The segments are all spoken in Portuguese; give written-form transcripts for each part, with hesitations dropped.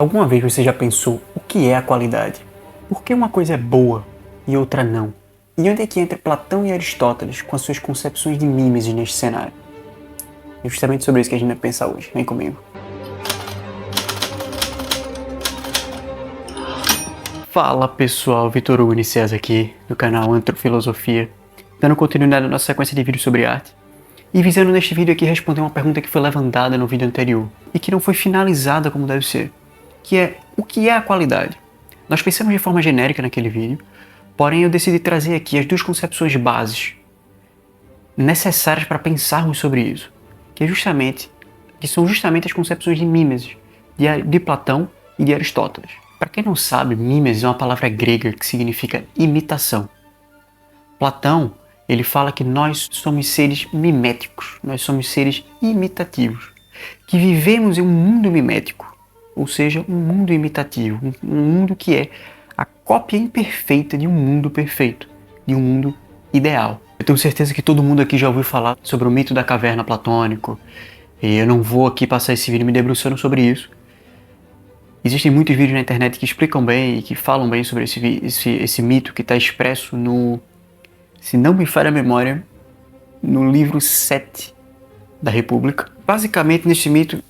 Alguma vez você já pensou o que é a qualidade? Por que uma coisa é boa e outra não? E onde é que entra Platão e Aristóteles com as suas concepções de mimesis neste cenário? É justamente sobre isso que a gente vai pensar hoje. Vem comigo. Fala pessoal, Vitor Hugo Nicésar aqui, do canal Antrofilosofia, dando continuidade à nossa sequência de vídeos sobre arte. E visando neste vídeo aqui responder uma pergunta que foi levantada no vídeo anterior e que não foi finalizada como deve ser, que é: o que é a qualidade? Nós pensamos de forma genérica naquele vídeo, porém eu decidi trazer aqui as duas concepções bases necessárias para pensarmos sobre isso, que são justamente as concepções de mimesis, de Platão e de Aristóteles. Para quem não sabe, mimesis é uma palavra grega que significa imitação. Platão, ele fala que nós somos seres miméticos, nós somos seres imitativos, que vivemos em um mundo mimético, ou seja, um mundo imitativo, um mundo que é a cópia imperfeita de um mundo perfeito, de um mundo ideal. Eu tenho certeza que todo mundo aqui já ouviu falar sobre o mito da caverna platônico, e eu não vou aqui passar esse vídeo me debruçando sobre isso. Existem muitos vídeos na internet que explicam bem e que falam bem sobre esse mito que está expresso no, se não me falha a memória, no livro 7 da República. Basicamente, nesse mito,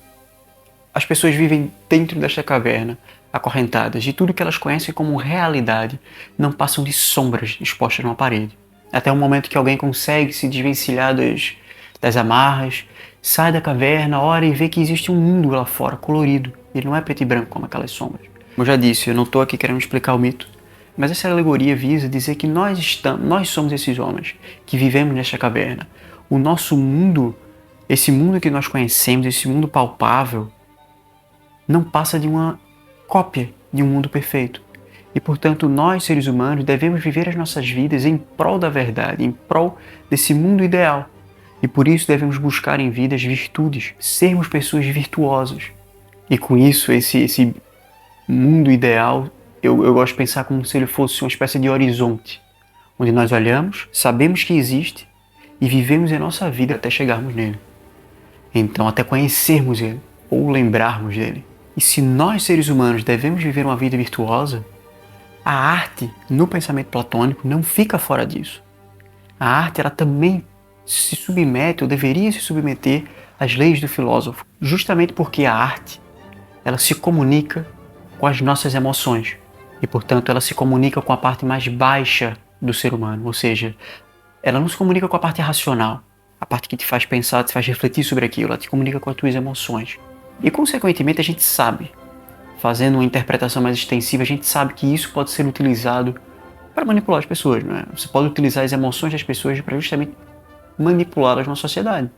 as pessoas vivem dentro desta caverna, acorrentadas, e tudo que elas conhecem como realidade não passam de sombras expostas numa parede. Até o momento que alguém consegue se desvencilhar das amarras, sai da caverna, olha e vê que existe um mundo lá fora, colorido. Ele não é preto e branco como aquelas sombras. Como eu já disse, eu não estou aqui querendo explicar o mito, mas essa alegoria visa dizer que nós somos esses homens que vivemos nesta caverna. O nosso mundo, esse mundo que nós conhecemos, esse mundo palpável, não passa de uma cópia de um mundo perfeito. E, portanto, nós, seres humanos, devemos viver as nossas vidas em prol da verdade, em prol desse mundo ideal. E por isso devemos buscar em vida as virtudes, sermos pessoas virtuosas. E com isso, esse mundo ideal, eu gosto de pensar como se ele fosse uma espécie de horizonte, onde nós olhamos, sabemos que existe e vivemos a nossa vida até chegarmos nele. Então, até conhecermos ele, ou lembrarmos dele. E se nós, seres humanos, devemos viver uma vida virtuosa, a arte, no pensamento platônico, não fica fora disso. A arte, ela também se submete, ou deveria se submeter, às leis do filósofo, justamente porque a arte, ela se comunica com as nossas emoções e, portanto, ela se comunica com a parte mais baixa do ser humano, ou seja, ela não se comunica com a parte racional, a parte que te faz pensar, te faz refletir sobre aquilo, ela te comunica com as tuas emoções. E, consequentemente, a gente sabe, fazendo uma interpretação mais extensiva, a gente sabe que isso pode ser utilizado para manipular as pessoas, não é? Você pode utilizar as emoções das pessoas para justamente manipulá-las na sociedade.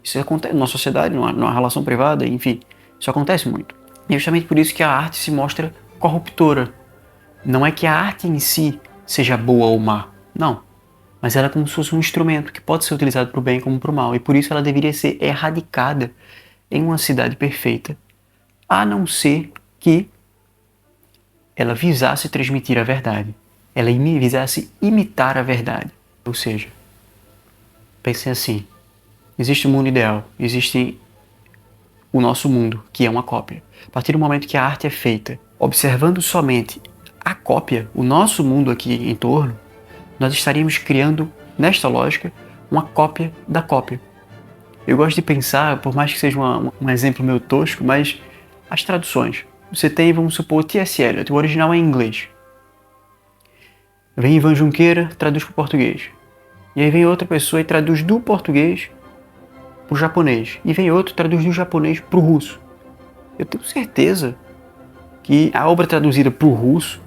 Isso acontece na sociedade, numa relação privada, enfim, isso acontece muito. E é justamente por isso que a arte se mostra corruptora. Não é que a arte em si seja boa ou má, não. Mas ela é como se fosse um instrumento que pode ser utilizado para o bem como para o mal. E por isso ela deveria ser erradicada em uma cidade perfeita, a não ser que ela visasse transmitir a verdade. Ela visasse imitar a verdade. Ou seja, pensem assim, existe o mundo ideal, existe o nosso mundo, que é uma cópia. A partir do momento que a arte é feita, observando somente a cópia, o nosso mundo aqui em torno, nós estaríamos criando, nesta lógica, uma cópia da cópia. Eu gosto de pensar, por mais que seja um exemplo meio tosco, mas as traduções. Você tem, vamos supor, T.S. Eliot, o original é em inglês. Vem Ivan Junqueira, traduz para o português. E aí vem outra pessoa e traduz do português para o japonês. E vem outro, traduz do japonês para o russo. Eu tenho certeza que a obra traduzida para o russo,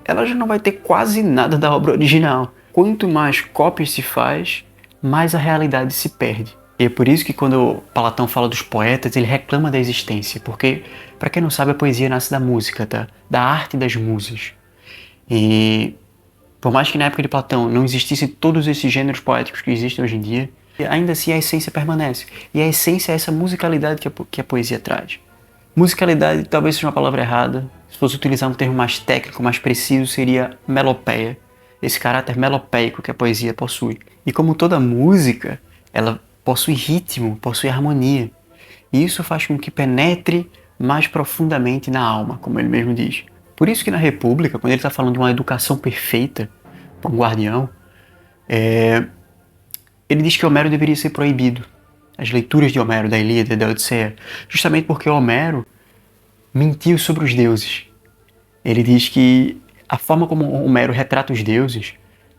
ela já não vai ter quase nada da obra original. Quanto mais cópias se faz, mais a realidade se perde. E é por isso que quando Platão fala dos poetas, ele reclama da existência. Porque, para quem não sabe, a poesia nasce da música, tá? Da arte das musas. E por mais que na época de Platão não existissem todos esses gêneros poéticos que existem hoje em dia, ainda assim a essência permanece. E a essência é essa musicalidade que a poesia traz. Musicalidade talvez seja uma palavra errada. Se fosse utilizar um termo mais técnico, mais preciso, seria melopeia. Esse caráter melopeico que a poesia possui. E como toda música, ela possui ritmo, possui harmonia. E isso faz com que penetre mais profundamente na alma, como ele mesmo diz. Por isso que na República, quando ele está falando de uma educação perfeita para um guardião, ele diz que Homero deveria ser proibido. As leituras de Homero, da Ilíada e da Odisseia, justamente porque Homero mentiu sobre os deuses. Ele diz que a forma como Homero retrata os deuses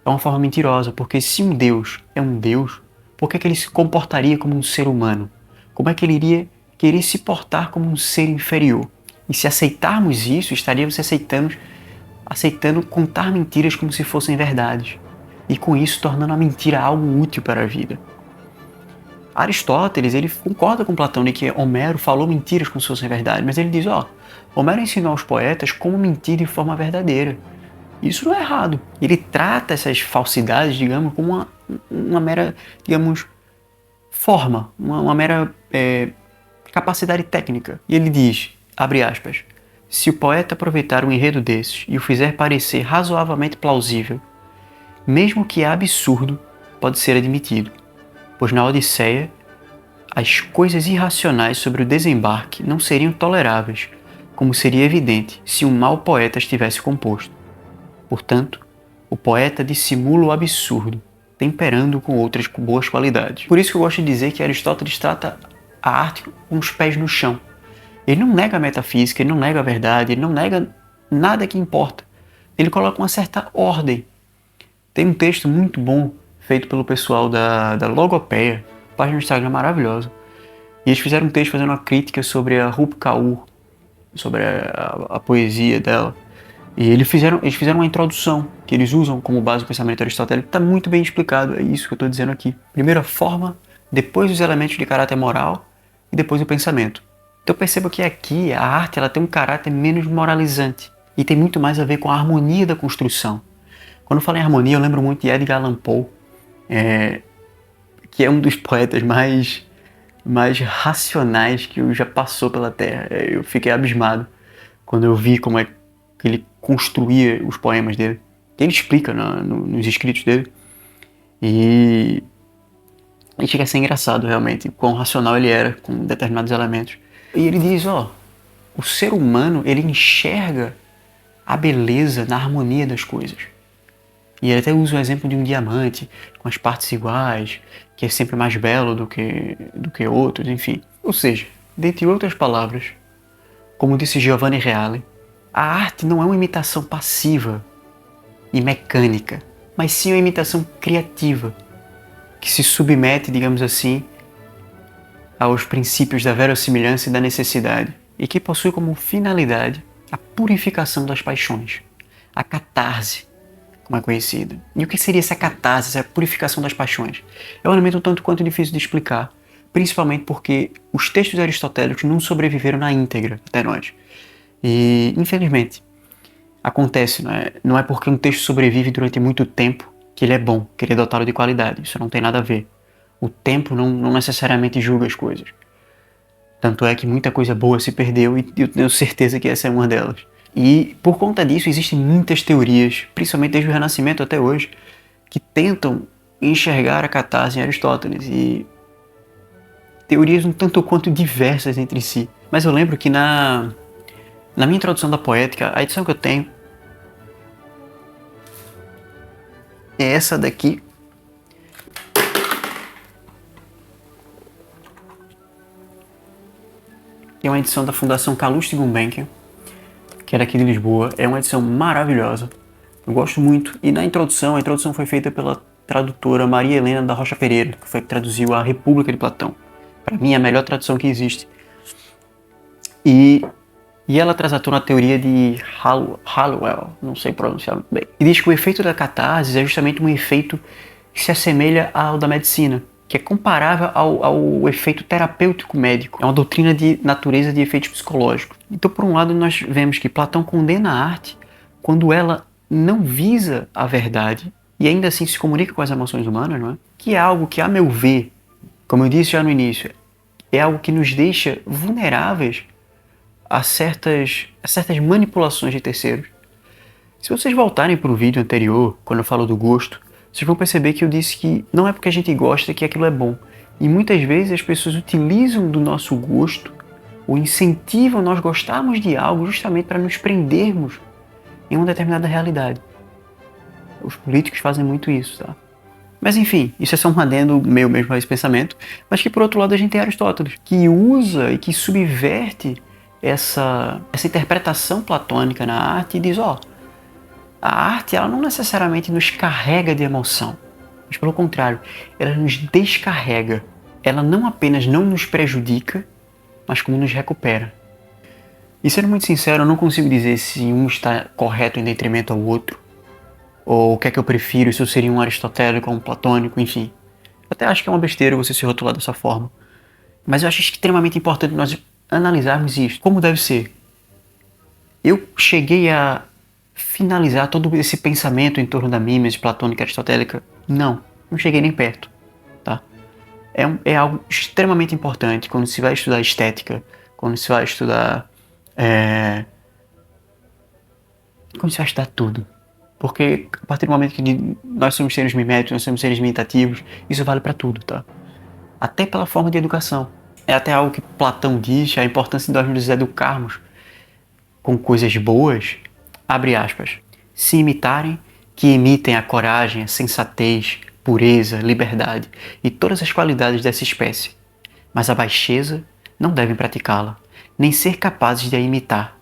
é uma forma mentirosa, porque se um deus é um deus, por que ele se comportaria como um ser humano? Como é que ele iria querer se portar como um ser inferior? E se aceitarmos isso, estaríamos aceitando contar mentiras como se fossem verdades. E com isso tornando a mentira algo útil para a vida. Aristóteles, ele concorda com Platão de que Homero falou mentiras como se fossem verdade, mas ele diz, Homero ensinou aos poetas como mentir de forma verdadeira. Isso não é errado. Ele trata essas falsidades, digamos, como uma mera, digamos, forma, uma mera capacidade técnica. E ele diz, abre aspas, se o poeta aproveitar um enredo desses e o fizer parecer razoavelmente plausível, mesmo que absurdo, pode ser admitido, pois na Odisseia as coisas irracionais sobre o desembarque não seriam toleráveis, como seria evidente se um mau poeta estivesse composto. Portanto, o poeta dissimula o absurdo, temperando com outras boas qualidades. Por isso que eu gosto de dizer que Aristóteles trata a arte com os pés no chão. Ele não nega a metafísica, ele não nega a verdade, ele não nega nada que importa. Ele coloca uma certa ordem. Tem um texto muito bom feito pelo pessoal da Logopeia, página no Instagram maravilhosa. E eles fizeram um texto fazendo uma crítica sobre a Rup Kaur, sobre a poesia dela. E eles fizeram uma introdução que eles usam como base do pensamento aristotélico. Está muito bem explicado, é isso que eu estou dizendo aqui. Primeiro a forma, depois os elementos de caráter moral e depois o pensamento. Então perceba que aqui a arte ela tem um caráter menos moralizante e tem muito mais a ver com a harmonia da construção. Quando eu falo em harmonia, eu lembro muito de Edgar Allan Poe, que é um dos poetas mais racionais que já passou pela Terra. Eu fiquei abismado quando eu vi como é que ele construía os poemas dele. Ele explica nos escritos dele. E chega a ser engraçado, realmente, quão racional ele era com determinados elementos. E ele diz, o ser humano, ele enxerga a beleza na harmonia das coisas. E ele até usa o exemplo de um diamante, com as partes iguais, que é sempre mais belo do que outros, enfim. Ou seja, dentre outras palavras, como disse Giovanni Reale, a arte não é uma imitação passiva e mecânica, mas sim uma imitação criativa, que se submete, digamos assim, aos princípios da verossimilhança e da necessidade, e que possui como finalidade a purificação das paixões, a catarse, como é conhecida. E o que seria essa catarse, essa purificação das paixões? É um elemento um tanto quanto difícil de explicar, principalmente porque os textos aristotélicos não sobreviveram na íntegra até nós. E, infelizmente, acontece, não é porque um texto sobrevive durante muito tempo que ele é bom, que ele é dotado de qualidade. Isso não tem nada a ver. O tempo não necessariamente julga as coisas. Tanto é que muita coisa boa se perdeu e eu tenho certeza que essa é uma delas. E por conta disso existem muitas teorias, principalmente desde o Renascimento até hoje, que tentam enxergar a catarse em Aristóteles, e teorias um tanto quanto diversas entre si. Mas eu lembro que na minha introdução da poética, a edição que eu tenho é essa daqui. É uma edição da Fundação Calouste Gulbenkian, que é daqui de Lisboa. É uma edição maravilhosa. Eu gosto muito. E na introdução, a introdução foi feita pela tradutora Maria Helena da Rocha Pereira, que foi que traduziu a República de Platão. Para mim, é a melhor tradução que existe. E ela traz à tona a teoria de Halliwell, não sei pronunciar muito bem. E diz que o efeito da catarse é justamente um efeito que se assemelha ao da medicina, que é comparável ao efeito terapêutico médico. É uma doutrina de natureza de efeitos psicológicos. Então, por um lado, nós vemos que Platão condena a arte quando ela não visa a verdade e ainda assim se comunica com as emoções humanas, não é? Que é algo que, a meu ver, como eu disse já no início, é algo que nos deixa vulneráveis a certas manipulações de terceiros. Se vocês voltarem para o vídeo anterior, quando eu falo do gosto, vocês vão perceber que eu disse que não é porque a gente gosta que aquilo é bom. E muitas vezes as pessoas utilizam do nosso gosto ou incentivam nós gostarmos de algo justamente para nos prendermos em uma determinada realidade. Os políticos fazem muito isso, tá? Mas enfim, isso é só um adendo meu mesmo a esse pensamento, mas que por outro lado a gente tem Aristóteles, que usa e que subverte essa interpretação platônica na arte e diz, ó, a arte ela não necessariamente nos carrega de emoção, mas pelo contrário, ela nos descarrega. Ela não apenas não nos prejudica, mas como nos recupera. E sendo muito sincero, eu não consigo dizer se um está correto em detrimento ao outro, ou o que é que eu prefiro, se eu seria um aristotélico ou um platônico, enfim. Até acho que é uma besteira você se rotular dessa forma. Mas eu acho extremamente importante nós analisarmos isso, como deve ser. Eu cheguei a finalizar todo esse pensamento em torno da mímese platônica e aristotélica? Não cheguei nem perto, tá? É algo extremamente importante quando se vai estudar estética, quando se vai estudar... quando se vai estudar tudo. Porque a partir do momento que nós somos seres miméticos, nós somos seres imitativos, isso vale para tudo, tá? Até pela forma de educação. É até algo que Platão diz, a importância de nós nos educarmos com coisas boas, abre aspas, se imitarem, que imitem a coragem, a sensatez, pureza, liberdade e todas as qualidades dessa espécie. Mas a baixeza não devem praticá-la, nem ser capazes de a imitar,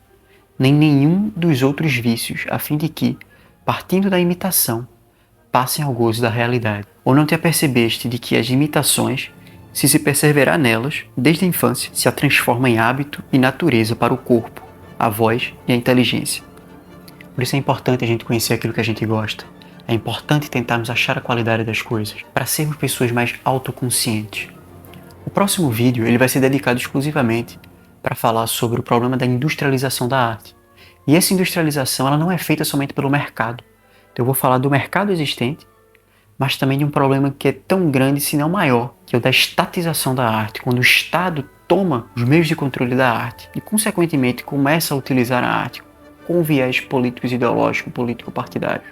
nem nenhum dos outros vícios, a fim de que, partindo da imitação, passem ao gozo da realidade. Ou não te apercebeste de que as imitações, se perseverar nelas, desde a infância, se a transforma em hábito e natureza para o corpo, a voz e a inteligência. Por isso é importante a gente conhecer aquilo que a gente gosta. É importante tentarmos achar a qualidade das coisas, para sermos pessoas mais autoconscientes. O próximo vídeo ele vai ser dedicado exclusivamente para falar sobre o problema da industrialização da arte. E essa industrialização ela não é feita somente pelo mercado. Então eu vou falar do mercado existente, mas também de um problema que é tão grande, se não maior, que é o da estatização da arte, quando o Estado toma os meios de controle da arte e, consequentemente, começa a utilizar a arte com viés políticos ideológico, político-partidário.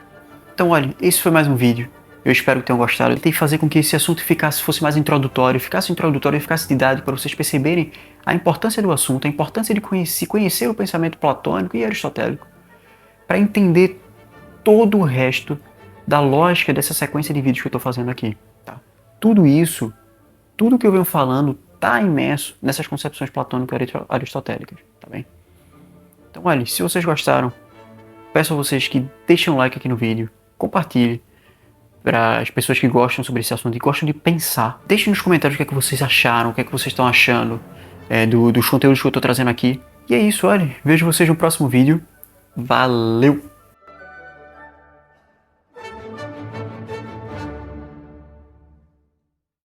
Então, olha, esse foi mais um vídeo. Eu espero que tenham gostado. Eu tentei fazer com que esse assunto fosse mais introdutório, ficasse didático para vocês perceberem a importância do assunto, a importância de conhecer o pensamento platônico e aristotélico, para entender todo o resto da lógica dessa sequência de vídeos que eu estou fazendo aqui. Tá? Tudo isso, tudo que eu venho falando, está imerso nessas concepções platônicas e aristotélicas. Tá bem? Então, olha, se vocês gostaram, peço a vocês que deixem um like aqui no vídeo, compartilhem para as pessoas que gostam sobre esse assunto e gostam de pensar. Deixem nos comentários o que é que vocês acharam, o que é que vocês estão achando dos conteúdos que eu estou trazendo aqui. E é isso, olha, vejo vocês no próximo vídeo. Valeu!